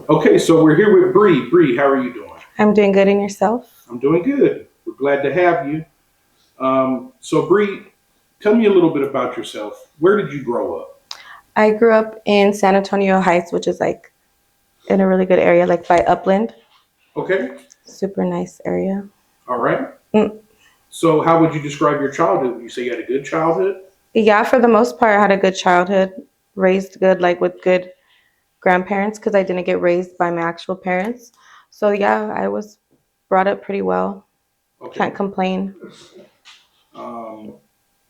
Okay, so we're here with Bree. Bree, how are you doing? I'm doing good, and yourself? I'm doing good. We're glad to have you. So Bree, tell me a little bit about yourself. Where did you grow up? I grew up in San Antonio Heights, which is like in a really good area, like by Upland. Okay, Super nice area. all right. Mm. So how would you describe your childhood? Would you say you had a good childhood? Yeah, for the most part, I had a good childhood, raised good, like with good grandparents, because I didn't get raised by my actual parents. So yeah, I was brought up pretty well. Can't Okay. complain. Um,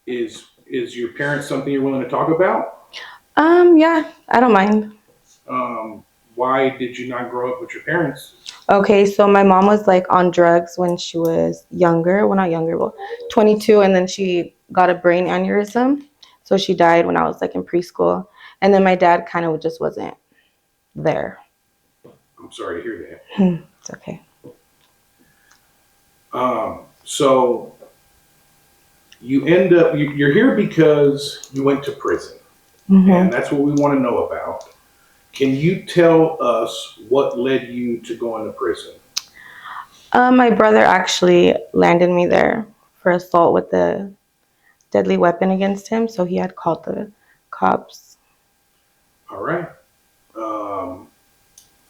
is your parents something you're willing to talk about? Yeah, I don't mind. Why did you not grow up with your parents? Okay, so my mom was like on drugs when she was younger. Well, not younger, well, 22, and then she got a brain aneurysm. So she died when I was like in preschool. And then my dad kind of just wasn't there. I'm sorry to hear It's okay. that. So you're here because you went to prison, and hmm that's what we want to know about. Can you tell us what led you to going to prison? My brother actually landed me there for assault with a deadly weapon against him. So he had called the cops. All right. Um,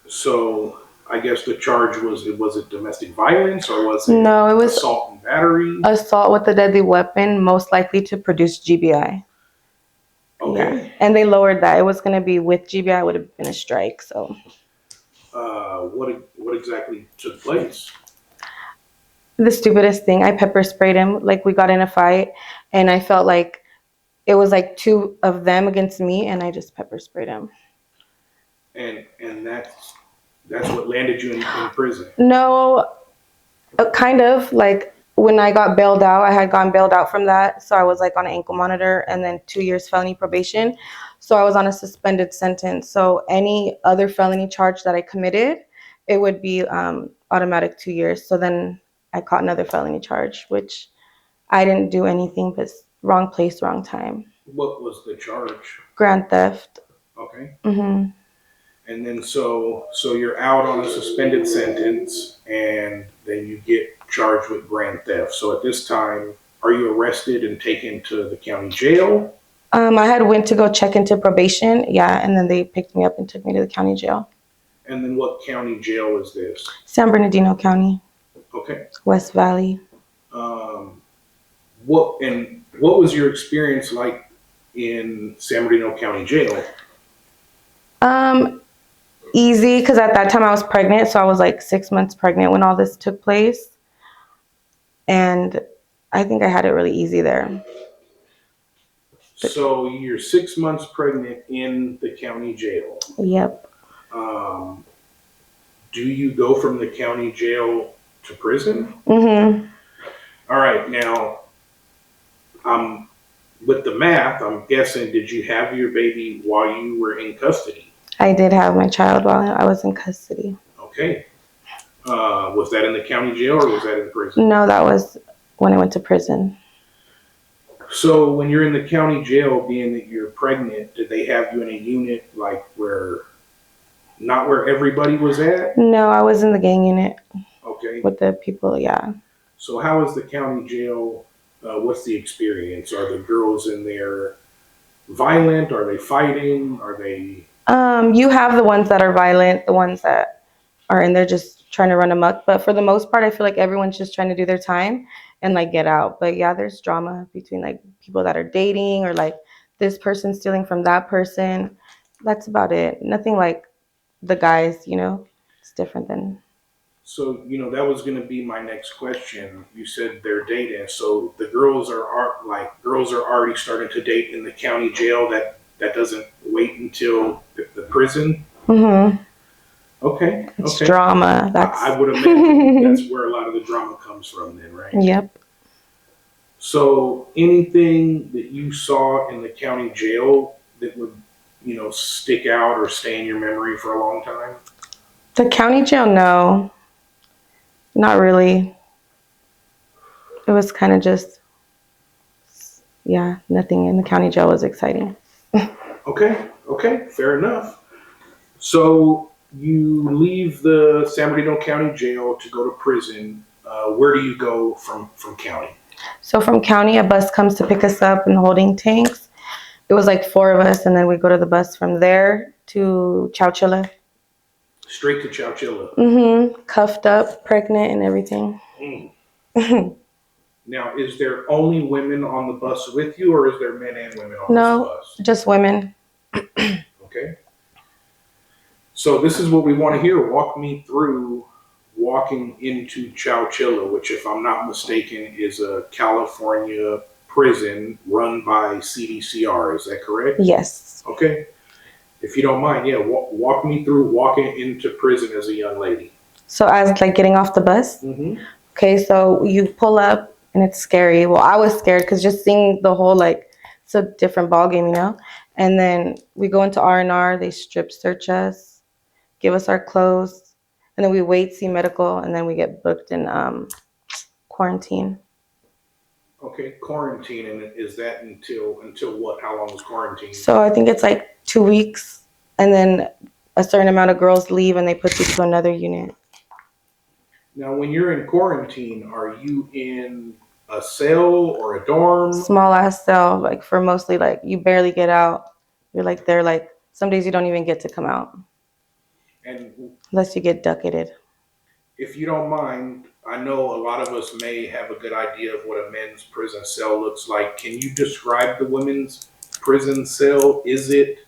so I guess the charge was it domestic violence or was it No, it was assault and battery? assault with a deadly weapon, most likely to produce GBI. Yeah, Okay. and they lowered that. It was going to be with GBI, would have been a strike. So What exactly took place? the stupidest thing, I pepper sprayed him. Like we got in a fight, and I felt like it was like two of them against me, and I just pepper sprayed him. And that's what landed you in prison. No, kind of like when I got bailed out, I had gotten bailed out from that, so I was like on an ankle monitor and then 2 years felony probation. So I was on a suspended sentence. So any other felony charge that I committed, it would be automatic 2 years. So then I caught another felony charge, which I didn't do anything but wrong place, wrong time. What was the charge? Grand theft. Okay. hmm And then so you're out on a suspended sentence, and then you get charged with grand theft. So at this time, are you arrested and taken to the county jail? I had went to go check into probation, yeah, and then they picked me up and took me to the county jail. And then what county jail is this? San Bernardino County, Okay. West Valley. Um, what was your experience like in San Bernardino County Jail? Um, Easy, because at that time I was pregnant, so I was like 6 months pregnant when all this took place, and I think I had it really easy there. But, So you're 6 months pregnant in the county jail. yep. Um, do you go from the county jail to prison? hmm All right, now with the math, I'm guessing did you have your baby while you were in custody? I did have my child while I was in custody. Okay. Was that in the county jail or was that in prison? No, that was when I went to prison. So when you're in the county jail, being that you're pregnant, did they have you in a unit like not where everybody was at? No, I was in the gang unit Okay. with the people, yeah. So how is the county jail? What's the experience? Are the girls in there violent? Are they fighting? Are they? You have the ones that are violent, the ones that are in there just trying to run amok. But for the most part, I feel like everyone's just trying to do their time and like get out. But yeah, there's drama between like people that are dating or like this person stealing from that person. That's about it. Nothing like the guys. It's different than. So that was going to be my next question. You said they're dating, so the girls are already starting to date in the county jail. That doesn't wait until the prison. hmm Okay. It's Okay. drama. I would imagine that's where a lot of the drama comes from, then, right? Yep. So anything that you saw in the county jail that would, stick out or stay in your memory for a long time? The county jail, no, not really. It was kind of just, yeah, nothing in the county jail was exciting. Okay, okay, fair enough. So you leave the San Bernardino County Jail to go to prison. Where do you go from county? So from county, a bus comes to pick us up in the holding tanks. It was like 4 of us, and then we go to the bus from there to Chowchilla. Straight to Chowchilla. Mm-hmm. Cuffed up, pregnant, and everything. Mm. Now, is there only women on the bus with you, or is there men and women on No, this bus? just women. Okay. So this is what we want to hear. Walk me through walking into Chowchilla, which, if I'm not mistaken, is a California prison run by CDCR. Is that correct? Yes. Okay. If you don't mind, yeah, walk me through walking into prison as a young lady. So as like getting off the bus. Mm-hmm. Okay, so you pull up and it's scary. Well, I was scared because just seeing the whole it's a different ball game, you know. And then we go into R&R. They strip search us, give us our clothes, and then we wait, see medical, and then we get booked in quarantine. Okay, quarantine, and is that until what? How long is quarantine? So I think it's like 2 weeks, and then a certain amount of girls leave, and they put you to another unit. Now, when you're in quarantine, are you in a cell or a dorm? Small ass cell, like for mostly you barely get out. You're there some days you don't even get to come out. And Unless you get ducketed. if you don't mind, I know a lot of us may have a good idea of what a men's prison cell looks like. Can you describe the women's prison cell? Is it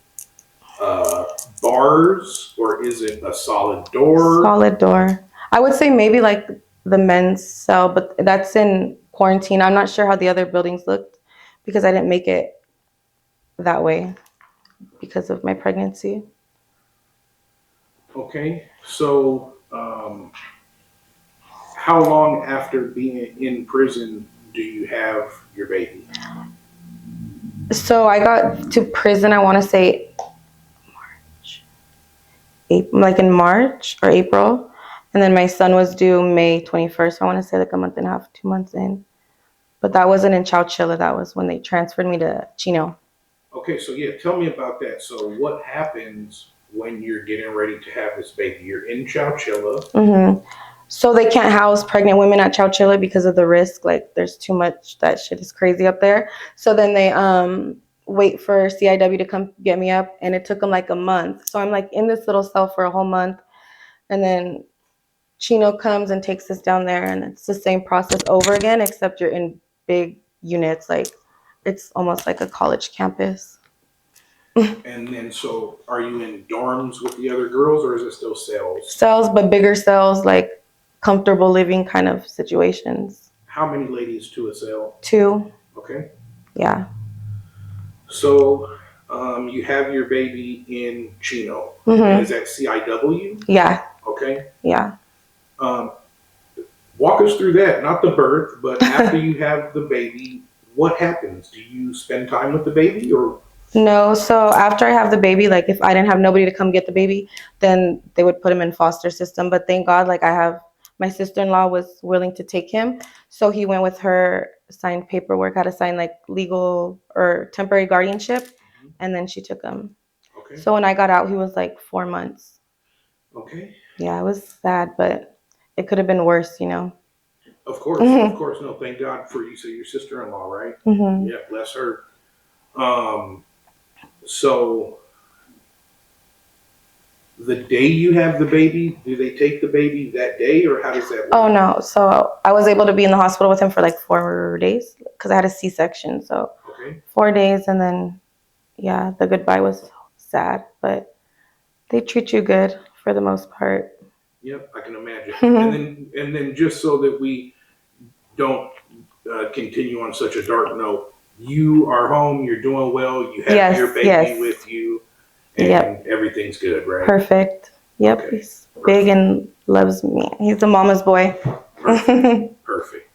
bars or is it a solid door? Solid door. I would say maybe the men's cell, but that's in quarantine. I'm not sure how the other buildings looked because I didn't make it that way because of my pregnancy. Okay, so how long after being in prison do you have your baby? So I got to prison, I want to say in March or April. And then my son was due May 21st. I want to say a month and a half, 2 months in. But that wasn't in Chowchilla. That was when they transferred me to Chino. Okay, so yeah, tell me about that. So what happens when you're getting ready to have this baby? You're in Chowchilla. Mm-hmm. So they can't house pregnant women at Chowchilla because of the risk. There's too much. That shit is crazy up there. So then they wait for CIW to come get me up, and it took them a month. So I'm in this little cell for a whole month, and then Chino comes and takes us down there, and it's the same process over again, except you're in big units. It's almost like a college campus. And then, so are you in dorms with the other girls, or is it still cells? Cells, but bigger cells, comfortable living kind of situations. How many ladies to a cell? 2. Okay. Yeah. So you have your baby in Chino. Mm-hmm. Is that CIW? Yeah. Okay. Yeah. Walk us through that, not the birth, but after you have the baby, what happens? Do you spend time with the baby or? No, so after I have the baby, if I didn't have nobody to come get the baby, then they would put him in foster system. But thank God, I have my sister-in-law was willing to take him. So he went with her, signed paperwork, had to sign legal or temporary guardianship. Mm-hmm. And then she took him. Okay. So when I got out, he was 4 months. Okay. Yeah, it was sad, but it could have been worse, you know. Of course, mm-hmm. Of course. No, thank God for you. So your sister-in-law, right? Mm-hmm. Yeah, bless her. So the day you have the baby, do they take the baby that day, or how does that work? Oh, no. So I was able to be in the hospital with him for 4 days because I had a C-section. So okay. 4 days, and then, yeah, the goodbye was sad, but they treat you good for the most part. Yep, I can imagine. Mm-hmm. And then just so that we don't continue on such a dark note, you are home, you're doing well, you have your baby with you, and everything's good, right? Perfect. Yep, okay. He's big and loves me. He's a mama's boy. Perfect.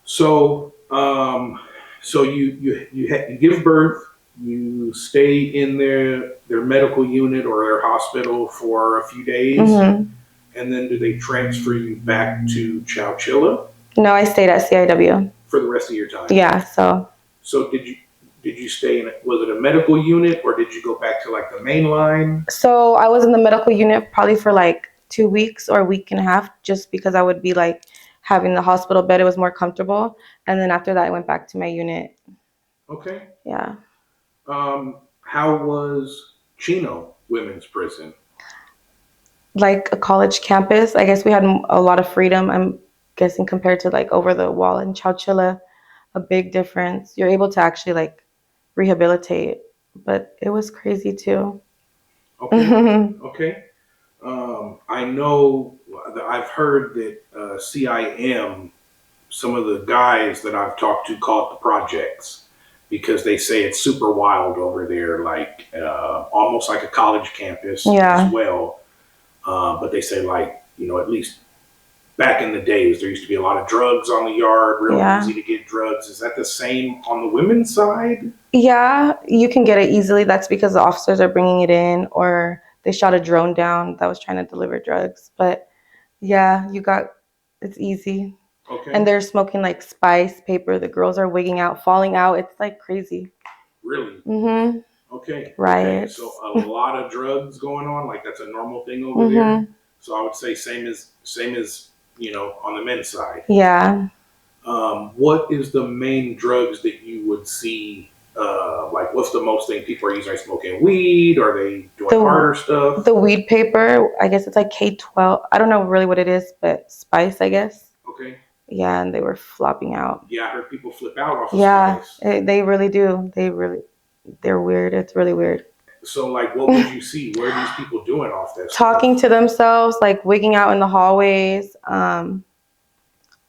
So, so you give birth, you stay in their medical unit or their hospital for a few days, mm-hmm. and then do they transfer you back to Chowchilla? No, I stayed at CIW for the rest of your time. Yeah. So did did you stay in? Was it a medical unit or did you go back to like the main line? So I was in the medical unit probably for like 2 weeks or a week and a half, just because I would be like having the hospital bed. It was more comfortable. And then after that, I went back to my unit. Okay. Yeah. How was Chino Women's Prison? Like a college campus. I guess we had a lot of freedom. I'm guessing compared to like over the wall in Chowchilla, a big difference. You're able to actually like rehabilitate, but it was crazy too. Okay. Okay. I know that I've heard that CIM, some of the guys that I've talked to call it the projects because they say it's super wild over there, like almost like a college campus Yeah. as well. But they say like, at least back in the days, there used to be a lot of drugs on the yard, real Yeah. easy to get drugs. Is that the same on the women's side? Yeah, you can get it easily. That's because the officers are bringing it in, or they shot a drone down that was trying to deliver drugs. But yeah, it's easy. And Okay. they're smoking like spice paper. The girls are wigging out, falling out. It's like crazy. Really? Mm-hmm. Okay. Okay. Riots. So a lot of drugs going on, like that's a normal thing over there. So I would say same as on the men's side. Yeah. What is the main drugs that you would see? Like, what's the most thing people are using? Are they smoking weed? Are they doing harder stuff? The weed paper, I guess it's like K12. I don't know really what it is, but spice, I guess. Okay. Yeah, and they were flopping out. Yeah, I heard people flip out off of spice. They really do. They're weird. It's really weird. So, like, what would you see? What are these people doing off that stuff? Talking to themselves, like wigging out in the hallways,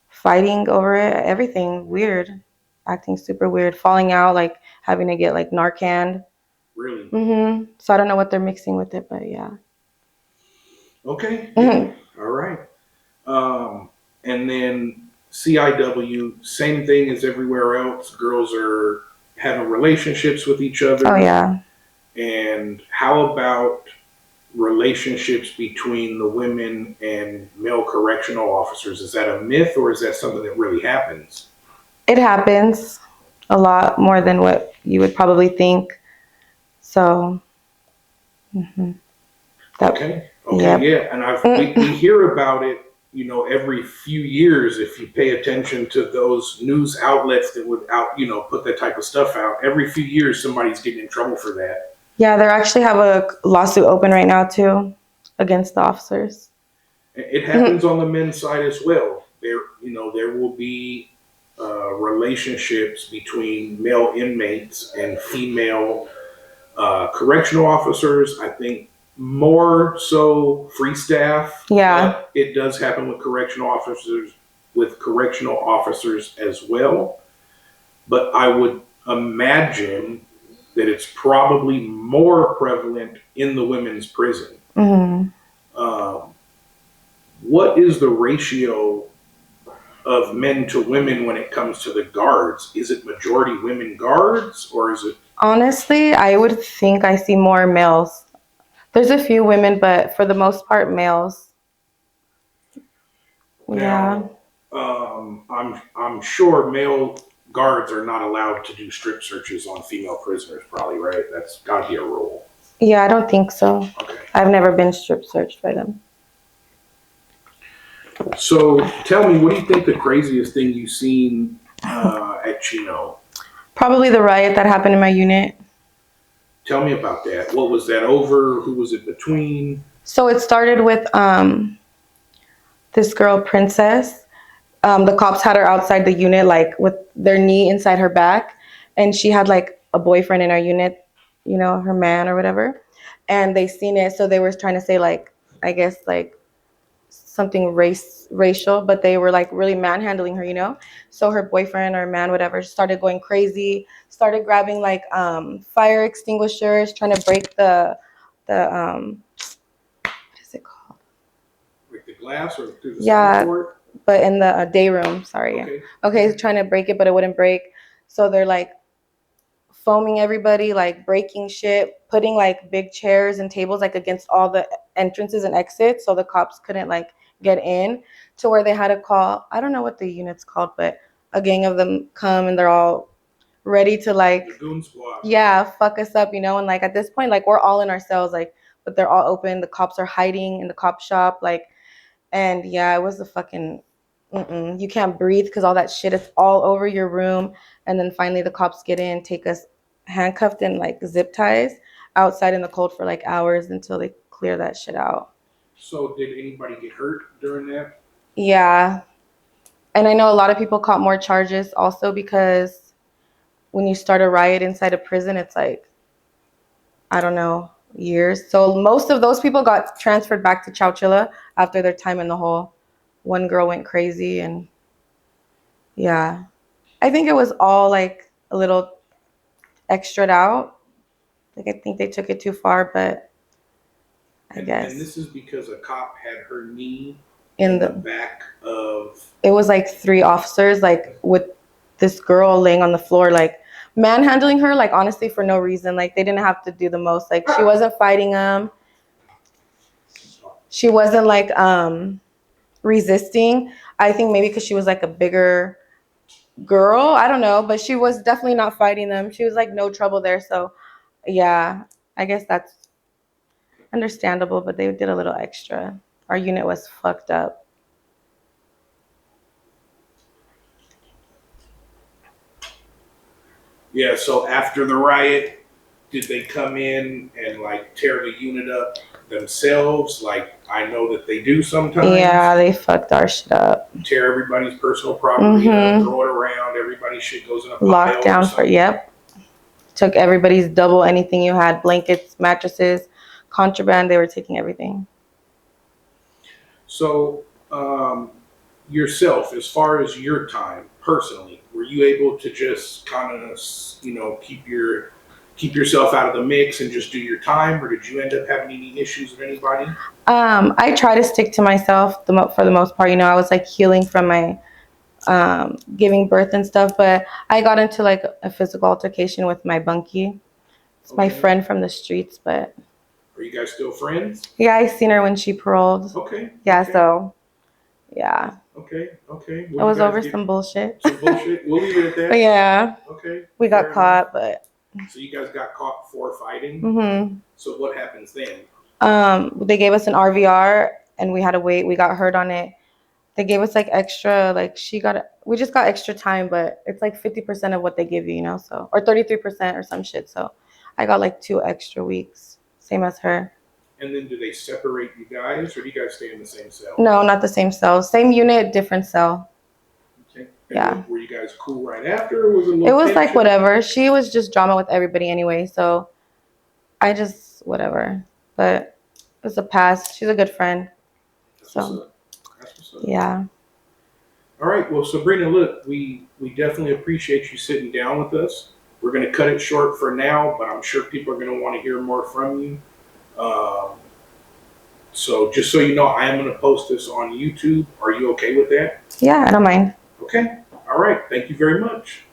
fighting over it, everything weird, acting super weird, falling out, like having to get like Narcan. Really? So I don't know what they're mixing with it, but yeah. Okay. Yeah. All right. And then CIW, same thing as everywhere else. Girls are having relationships with each other. Oh yeah. And how about relationships between the women and male correctional officers? Is that a myth or is that something that really happens? It happens a lot more than what you would probably think. So. Okay. Yep. Yeah. And we hear about it, every few years. If you pay attention to those news outlets that would put that type of stuff out, every few years somebody's getting in trouble for that. Yeah, they actually have a lawsuit open right now too, against the officers. It happens on the men's side as well. There will be relationships between male inmates and female correctional officers. I think more so free staff. Yeah. But it does happen with correctional officers as well. But I would imagine that it's probably more prevalent in the women's prison. What is the ratio of men to women when it comes to the guards? Is it majority women guards or is it? Honestly, I would think I see more males. There's a few women, but for the most part, males. Now, I'm sure male guards are not allowed to do strip searches on female prisoners, probably, right? That's got to be a rule. Yeah, I don't think so. Okay. I've never been strip searched by them. So tell me, what do you think the craziest thing you've seen at Chino? Probably the riot that happened in my unit. Tell me about that. What was that over? Who was it between? So it started with this girl, Princess. The cops had her outside the unit, like with their knee inside her back. And she had like a boyfriend in our unit, her man or whatever. And they seen it. So they were trying to say like, I guess like something racial, but they were like really manhandling her. So her boyfriend or man, whatever, started going crazy, started grabbing like fire extinguishers, trying to break the what is it called? Like the glass or through the port? But in the day room, sorry. Okay, trying to break it, but it wouldn't break. So they're like foaming everybody, like breaking shit, putting like big chairs and tables like against all the entrances and exits, so the cops couldn't like get in, to where they had to call, I don't know what the unit's called, but a gang of them come and they're all ready to like, The goon squad. yeah, fuck us up, you know. And like at this point, like we're all in our cells, like, but they're all open. The cops are hiding in the cop shop, like, and yeah, it was a fucking, you can't breathe because all that shit is all over your room. And then finally the cops get in, take us handcuffed in like zip ties outside in the cold for like hours until they clear that shit out. So did anybody get hurt during that? Yeah. And I know a lot of people caught more charges also because when you start a riot inside a prison, it's like, I don't know, years. So most of those people got transferred back to Chowchilla after their time in the hole. One girl went crazy and yeah. I think it was all like a little extra'd out. Like I think they took it too far, but I guess. And this is because a cop had her knee in the the back of. It was like 3 officers like with this girl laying on the floor like manhandling her like honestly for no reason. Like they didn't have to do the most. Like she wasn't fighting them. She wasn't like resisting. I think maybe because she was like a bigger girl. I don't know, but she was definitely not fighting them. She was like no trouble there. So yeah, I guess that's understandable, but they did a little extra. Our unit was fucked up. Yeah, so after the riot, did they come in and like tear the unit up themselves? Like I know that they do sometimes. Yeah, they fucked our shit up. Tear everybody's personal property up, throw it around, everybody's shit goes in a pile. Lockdown for, yep. Took everybody's double anything you had, blankets, mattresses, contraband, they were taking everything. So, yourself, as far as your time personally, were you able to just kind of, keep yourself out of the mix and just do your time, or did you end up having any issues with anybody? I try to stick to myself for the most part. You know, I was like healing from my giving birth and stuff, but I got into like a physical altercation with my bunkie. It's my friend from the streets, but. Are you guys still friends? Yeah, I seen her when she paroled. Okay. Yeah, okay. So, yeah. Okay. It was over some bullshit. Some bullshit? We'll leave it at that. But yeah. Okay. We got caught, but. So you guys got caught for fighting? Mm-hmm. So what happens then? They gave us an RVR and we had to wait. We got hurt on it. They gave us like extra, like we just got extra time, but it's like 50% of what they give you, you know, so, or 33% or some shit. So I got like 2 extra weeks, same as her. And then do they separate you guys or do you guys stay in the same cell? No, not the same cell. Same unit, different cell. Okay. And yeah. Were you guys cool right after? Or was it was like whatever. She was just drama with everybody anyway. So I just, whatever. But it's a pass. She's a good friend. That's what's up. Yeah. All right. Well, Sabrina, look, we definitely appreciate you sitting down with us. We're going to cut it short for now, but I'm sure people are going to want to hear more from you. So just so you know, I am going to post this on YouTube. Are you okay with that? Yeah, I don't mind. Okay. All right. Thank you very much.